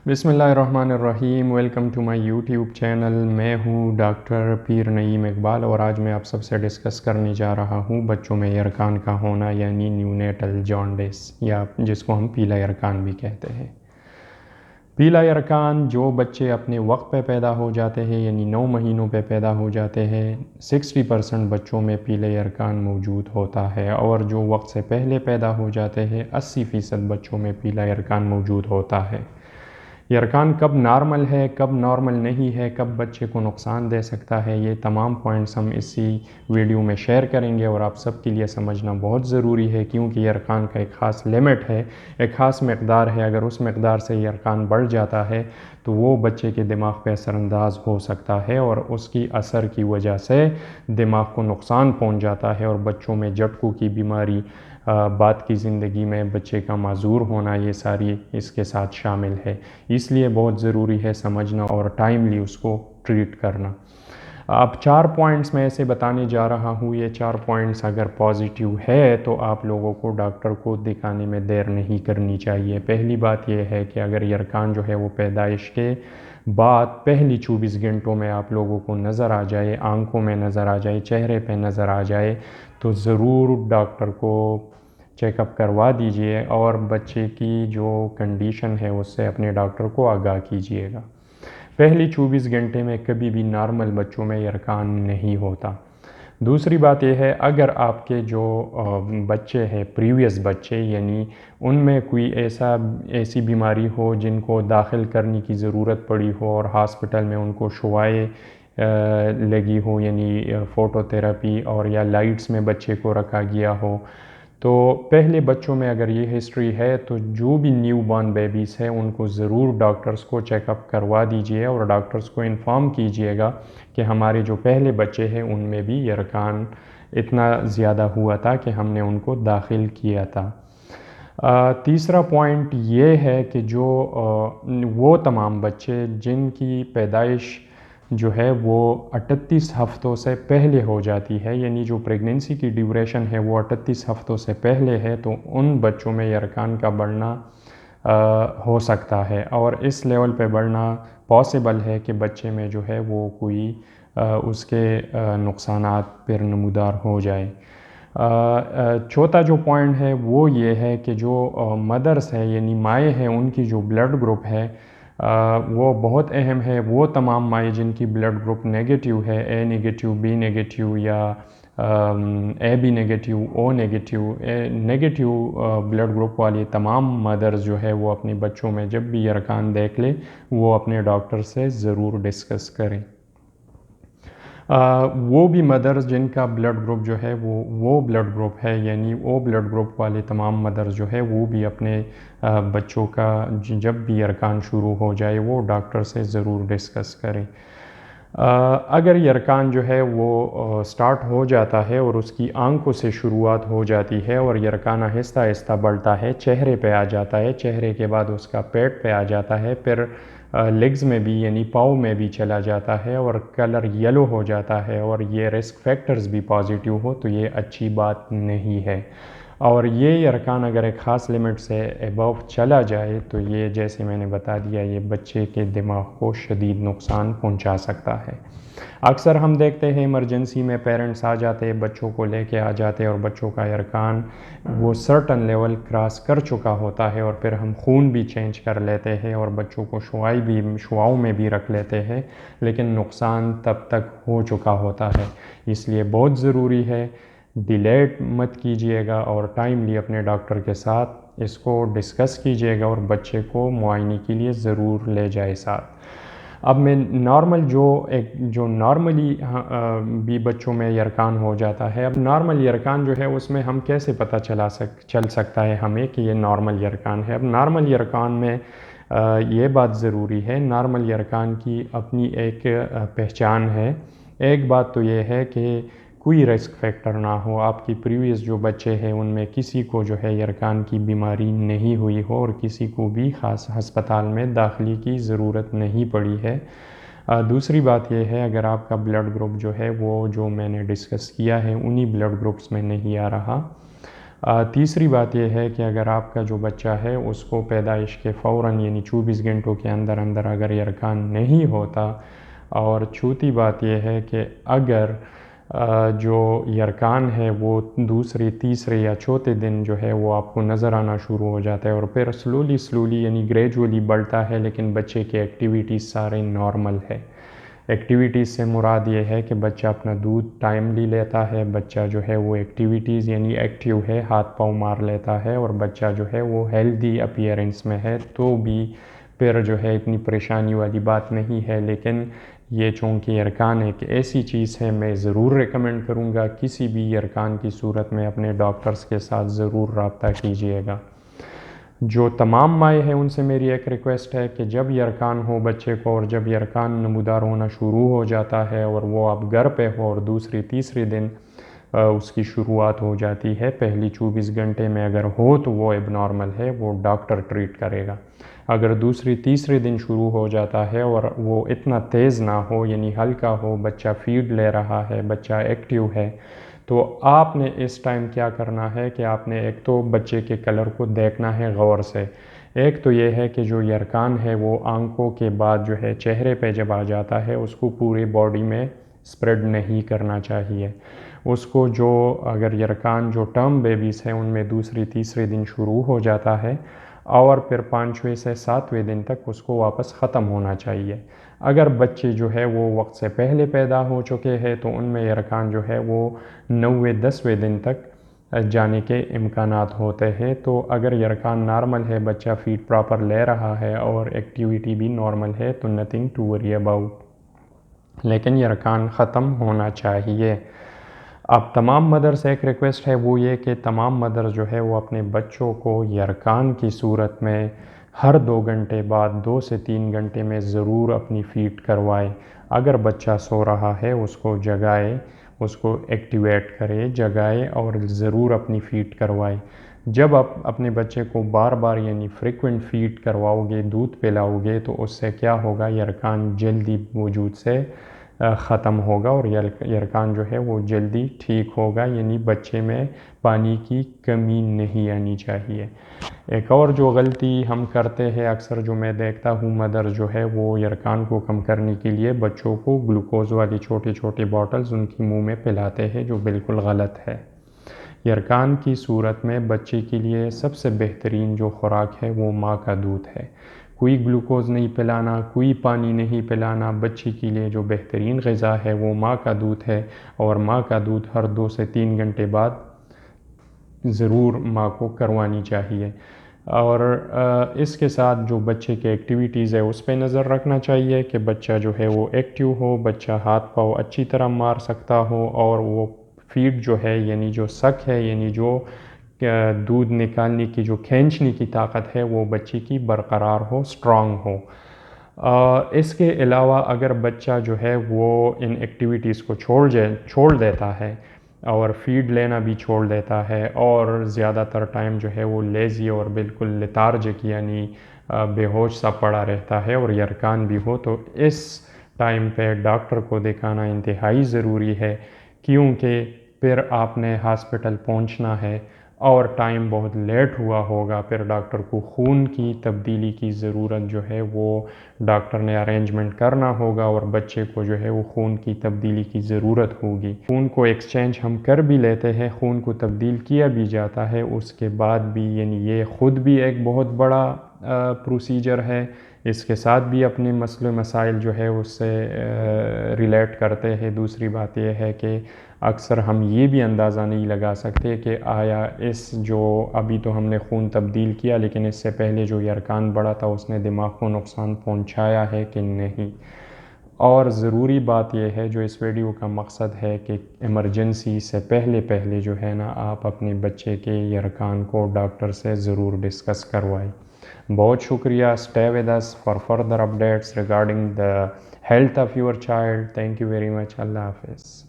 بسم اللہ الرحمن الرحیم، welcome to my YouTube channel. میں ہوں ڈاکٹر پیر نعیم اقبال، اور آج میں آپ سب سے ڈسکس کرنے جا رہا ہوں بچوں میں یرکان کا ہونا، یعنی نیونیٹل جانڈس، یا جس کو ہم پیلا یرکان بھی کہتے ہیں۔ پیلا یرکان جو بچے اپنے وقت پہ پیدا ہو جاتے ہیں، یعنی 9 مہینوں پہ پیدا ہو جاتے ہیں، 60% بچوں میں پیلا یرکان موجود ہوتا ہے، اور جو وقت سے پہلے پیدا ہو جاتے ہیں 80% بچوں میں پیلا یرکان موجود ہوتا ہے۔ یرکان کب نارمل ہے، کب نارمل نہیں ہے، کب بچے کو نقصان دے سکتا ہے، یہ تمام پوائنٹس ہم اسی ویڈیو میں شیئر کریں گے، اور آپ سب کے لیے سمجھنا بہت ضروری ہے، کیونکہ یرکان کا ایک خاص لیمٹ ہے، ایک خاص مقدار ہے۔ اگر اس مقدار سے یرکان بڑھ جاتا ہے تو وہ بچے کے دماغ پہ اثر انداز ہو سکتا ہے، اور اس کی اثر کی وجہ سے دماغ کو نقصان پہنچ جاتا ہے، اور بچوں میں جٹکوں کی بیماری، بعد کی زندگی میں بچے کا معذور ہونا، یہ ساری اس کے ساتھ شامل ہے۔ اس لیے بہت ضروری ہے سمجھنا اور ٹائملی اس کو ٹریٹ کرنا۔ اب 4 پوائنٹس میں ایسے بتانے جا رہا ہوں، یہ 4 پوائنٹس اگر پازیٹیو ہے تو آپ لوگوں کو ڈاکٹر کو دکھانے میں دیر نہیں کرنی چاہیے۔ پہلی بات یہ ہے کہ اگر یرکان جو ہے وہ پیدائش کے بعد پہلی 24 گھنٹوں میں آپ لوگوں کو نظر آ جائے، آنکھوں میں نظر آ جائے، چہرے پہ نظر آ جائے، تو ضرور ڈاکٹر کو چیک اپ کروا دیجئے، اور بچے کی جو کنڈیشن ہے اس سے اپنے ڈاکٹر کو آگاہ کیجئے گا۔ پہلی 24 گھنٹے میں کبھی بھی نارمل بچوں میں یرکان نہیں ہوتا۔ دوسری بات یہ ہے، اگر آپ کے جو بچے ہیں، پریویس بچے، یعنی ان میں کوئی ایسی بیماری ہو جن کو داخل کرنے کی ضرورت پڑی ہو، اور ہاسپٹل میں ان کو شعاعیں لگی ہو، یعنی فوٹو تھراپی، اور یا لائٹس میں بچے کو رکھا گیا ہو، تو پہلے بچوں میں اگر یہ ہسٹری ہے تو جو بھی نیو بارن بیبیز ہیں ان کو ضرور ڈاکٹرز کو چیک اپ کروا دیجئے، اور ڈاکٹرز کو انفارم کیجئے گا کہ ہمارے جو پہلے بچے ہیں ان میں بھی یرکان اتنا زیادہ ہوا تھا کہ ہم نے ان کو داخل کیا تھا۔ تیسرا پوائنٹ یہ ہے کہ جو وہ تمام بچے جن کی پیدائش جو ہے وہ 38 ہفتوں سے پہلے ہو جاتی ہے، یعنی جو پریگننسی کی ڈیوریشن ہے وہ 38 ہفتوں سے پہلے ہے، تو ان بچوں میں یرکان کا بڑھنا ہو سکتا ہے، اور اس لیول پہ بڑھنا پاسبل ہے کہ بچے میں جو ہے وہ کوئی اس کے نقصانات پر نمودار ہو جائے۔ چوتھا جو پوائنٹ ہے وہ یہ ہے کہ جو مدرس ہے، یعنی مائیں ہیں، ان کی جو بلڈ گروپ ہے وہ بہت اہم ہے۔ وہ تمام مائیں جن کی بلڈ گروپ نیگیٹیو ہے، اے نیگیٹیو، بی نیگیٹیو، یا A B negative, O negative, negative blood group والی تمام مدرز جو ہے وہ اپنے بچوں میں جب بھی یرکان دیکھ لے وہ اپنے ڈاکٹر سے ضرور ڈسکس کریں۔ وہ بھی مدرز جن کا بلڈ گروپ جو ہے وہ بلڈ گروپ ہے، یعنی وہ بلڈ گروپ والے تمام مدرز جو ہے وہ بھی اپنے بچوں کا جب بھی یرکان شروع ہو جائے وہ ڈاکٹر سے ضرور ڈسکس کریں۔ اگر یرکان جو ہے وہ سٹارٹ ہو جاتا ہے اور اس کی آنکھوں سے شروعات ہو جاتی ہے، اور یرکان آہستہ آہستہ بڑھتا ہے، چہرے پہ آ جاتا ہے، چہرے کے بعد اس کا پیٹ پہ آ جاتا ہے، پھر لیگز میں بھی یعنی پاؤں میں بھی چلا جاتا ہے، اور کلر یلو ہو جاتا ہے، اور یہ رسک فیکٹرز بھی پازیٹیو ہو تو یہ اچھی بات نہیں ہے۔ اور یہ یرکان اگر ایک خاص لیمٹ سے ایبو چلا جائے تو یہ جیسے میں نے بتا دیا، یہ بچے کے دماغ کو شدید نقصان پہنچا سکتا ہے۔ اکثر ہم دیکھتے ہیں ایمرجنسی میں پیرنٹس آ جاتے ہیں، بچوں کو لے کے آ جاتے ہیں، اور بچوں کا یرکان وہ سرٹن لیول کراس کر چکا ہوتا ہے، اور پھر ہم خون بھی چینج کر لیتے ہیں اور بچوں کو شعاعوں میں بھی رکھ لیتے ہیں، لیکن نقصان تب تک ہو چکا ہوتا ہے۔ اس لیے بہت ضروری ہے ڈیلیٹ مت کیجیے گا، اور ٹائملی اپنے ڈاکٹر کے ساتھ اس کو ڈسکس کیجیے گا، اور بچے کو معائنے کے لیے ضرور لے جائے ساتھ۔ اب میں نارمل جو نارملی بھی بچوں میں یرکان ہو جاتا ہے، اب نارمل یرکان جو ہے اس میں ہم کیسے پتہ چل سکتا ہے ہمیں کہ یہ نارمل یرکان ہے۔ اب نارمل یرکان میں یہ بات ضروری ہے، نارمل یرکان کی اپنی ایک پہچان ہے۔ ایک بات تو یہ ہے کہ کوئی رسک فیکٹر نہ ہو، آپ کی پریویس جو بچے ہیں ان میں کسی کو جو ہے یرکان کی بیماری نہیں ہوئی ہو، اور کسی کو بھی خاص ہسپتال میں داخلی کی ضرورت نہیں پڑی ہے۔ دوسری بات یہ ہے، اگر آپ کا بلڈ گروپ جو ہے وہ جو میں نے ڈسکس کیا ہے انہی بلڈ گروپس میں نہیں آ رہا، تیسری بات یہ ہے کہ اگر آپ کا جو بچہ ہے اس کو پیدائش کے فوراً یعنی 24 گھنٹوں کے اندر اندر اگر یرکان نہیں ہوتا، اور چوتھی بات یہ ہے کہ اگر جو یرکان ہے وہ دوسرے تیسرے یا چوتھے دن جو ہے وہ آپ کو نظر آنا شروع ہو جاتا ہے اور پھر سلولی یعنی گریجولی بڑھتا ہے، لیکن بچے کے ایکٹیویٹیز سارے نارمل ہے۔ ایکٹیویٹیز سے مراد یہ ہے کہ بچہ اپنا دودھ ٹائملی لیتا ہے، بچہ جو ہے وہ ایکٹیویٹیز یعنی ایکٹیو ہے، ہاتھ پاؤں مار لیتا ہے، اور بچہ جو ہے وہ ہیلدی اپیئرنس میں ہے، تو بھی پھر جو ہے اتنی پریشانی والی بات نہیں ہے۔ لیکن یہ چونکہ یرکان ایک ایسی چیز ہے، میں ضرور ریکمنڈ کروں گا کسی بھی یرکان کی صورت میں اپنے ڈاکٹرز کے ساتھ ضرور رابطہ کیجیے گا۔ جو تمام مائیں ہیں ان سے میری ایک ریکویسٹ ہے کہ جب یرکان ہو بچے کو، اور جب یرکان نمودار ہونا شروع ہو جاتا ہے اور وہ آپ گھر پہ ہو اور دوسری تیسری دن اس کی شروعات ہو جاتی ہے، پہلی 24 گھنٹے میں اگر ہو تو وہ اب نارمل ہے، وہ ڈاکٹر ٹریٹ کرے گا۔ اگر دوسری تیسری دن شروع ہو جاتا ہے اور وہ اتنا تیز نہ ہو یعنی ہلکا ہو، بچہ فیڈ لے رہا ہے، بچہ ایکٹیو ہے، تو آپ نے اس ٹائم کیا کرنا ہے کہ آپ نے ایک تو بچے کے کلر کو دیکھنا ہے غور سے۔ ایک تو یہ ہے کہ جو یرکان ہے وہ آنکھوں کے بعد جو ہے چہرے پہ جب آ جاتا ہے اس کو پوری باڈی میں سپریڈ نہیں کرنا چاہیے۔ اس کو جو اگر یرکان جو ٹرم بیبیز ہیں ان میں دوسری تیسرے دن شروع ہو جاتا ہے اور پھر 5ویں سے 7ویں دن تک اس کو واپس ختم ہونا چاہیے۔ اگر بچے جو ہے وہ وقت سے پہلے پیدا ہو چکے ہیں تو ان میں یرکان جو ہے وہ 9ویں 10ویں دن تک جانے کے امکانات ہوتے ہیں۔ تو اگر یرکان نارمل ہے، بچہ فیڈ پراپر لے رہا ہے اور ایکٹیویٹی بھی نارمل ہے تو نتھنگ ٹو وری اباؤٹ، لیکن یرکان ختم ہونا چاہیے۔ اب تمام مدر سے ایک ریکویسٹ ہے، وہ یہ کہ تمام مدر جو ہے وہ اپنے بچوں کو یرکان کی صورت میں ہر 2 گھنٹے بعد 2 سے 3 گھنٹے میں ضرور اپنی فیڈ کروائے۔ اگر بچہ سو رہا ہے اس کو جگائے، اس کو ایکٹیویٹ کرے، جگائے اور ضرور اپنی فیڈ کروائے۔ جب آپ اپنے بچے کو بار بار یعنی فریکوینٹ فیڈ کرواؤ گے، دودھ پلاؤ گے، تو اس سے کیا ہوگا، یرکان جلدی وجود سے ختم ہوگا اور یرکان جو ہے وہ جلدی ٹھیک ہوگا، یعنی بچے میں پانی کی کمی نہیں آنی چاہیے۔ ایک اور جو غلطی ہم کرتے ہیں اکثر، جو میں دیکھتا ہوں مدر جو ہے وہ یرکان کو کم کرنے کے لیے بچوں کو گلوکوز والی چھوٹی چھوٹی باٹلز ان کی منہ میں پلاتے ہیں، جو بالکل غلط ہے۔ یرکان کی صورت میں بچے کے لیے سب سے بہترین جو خوراک ہے وہ ماں کا دودھ ہے۔ کوئی گلوکوز نہیں پلانا، کوئی پانی نہیں پلانا، بچے کے لیے جو بہترین غذا ہے وہ ماں کا دودھ ہے، اور ماں کا دودھ ہر 2 سے 3 گھنٹے بعد ضرور ماں کو کروانی چاہیے۔ اور اس کے ساتھ جو بچے کے ایکٹیویٹیز ہے اس پہ نظر رکھنا چاہیے کہ بچہ جو ہے وہ ایکٹیو ہو، بچہ ہاتھ پاؤں اچھی طرح مار سکتا ہو، اور وہ فیڈ جو ہے یعنی جو سک ہے یعنی جو دودھ نکالنے کی جو کھینچنے کی طاقت ہے وہ بچے کی برقرار ہو، سٹرونگ ہو۔ اس کے علاوہ اگر بچہ جو ہے وہ ان ایکٹیویٹیز کو چھوڑ دیتا ہے اور فیڈ لینا بھی چھوڑ دیتا ہے اور زیادہ تر ٹائم جو ہے وہ لیزی اور بالکل لیتارجک یعنی بے ہوش سا پڑا رہتا ہے اور یرکان بھی ہو، تو اس ٹائم پہ ڈاکٹر کو دکھانا انتہائی ضروری ہے، کیونکہ پھر آپ نے ہاسپٹل پہنچنا ہے اور ٹائم بہت لیٹ ہوا ہوگا، پھر ڈاکٹر کو خون کی تبدیلی کی ضرورت جو ہے وہ ڈاکٹر نے ارینجمنٹ کرنا ہوگا، اور بچے کو جو ہے وہ خون کی تبدیلی کی ضرورت ہوگی۔ خون کو ایکسچینج ہم کر بھی لیتے ہیں، خون کو تبدیل کیا بھی جاتا ہے، اس کے بعد بھی یعنی یہ خود بھی ایک بہت بڑا پروسیجر ہے، اس کے ساتھ بھی اپنے مسئلے مسائل جو ہے اس سے ریلیٹ کرتے ہیں۔ دوسری بات یہ ہے کہ اکثر ہم یہ بھی اندازہ نہیں لگا سکتے کہ آیا اس جو ابھی تو ہم نے خون تبدیل کیا، لیکن اس سے پہلے جو یرکان بڑھا تھا اس نے دماغ کو نقصان پہنچایا ہے کہ نہیں۔ اور ضروری بات یہ ہے جو اس ویڈیو کا مقصد ہے کہ ایمرجنسی سے پہلے جو ہے نا، آپ اپنے بچے کے یرکان کو ڈاکٹر سے ضرور ڈسکس کروائیں۔ بہت شکریہ۔ Stay with us for further updates regarding the health of your child. Thank you very much. اللہ حافظ۔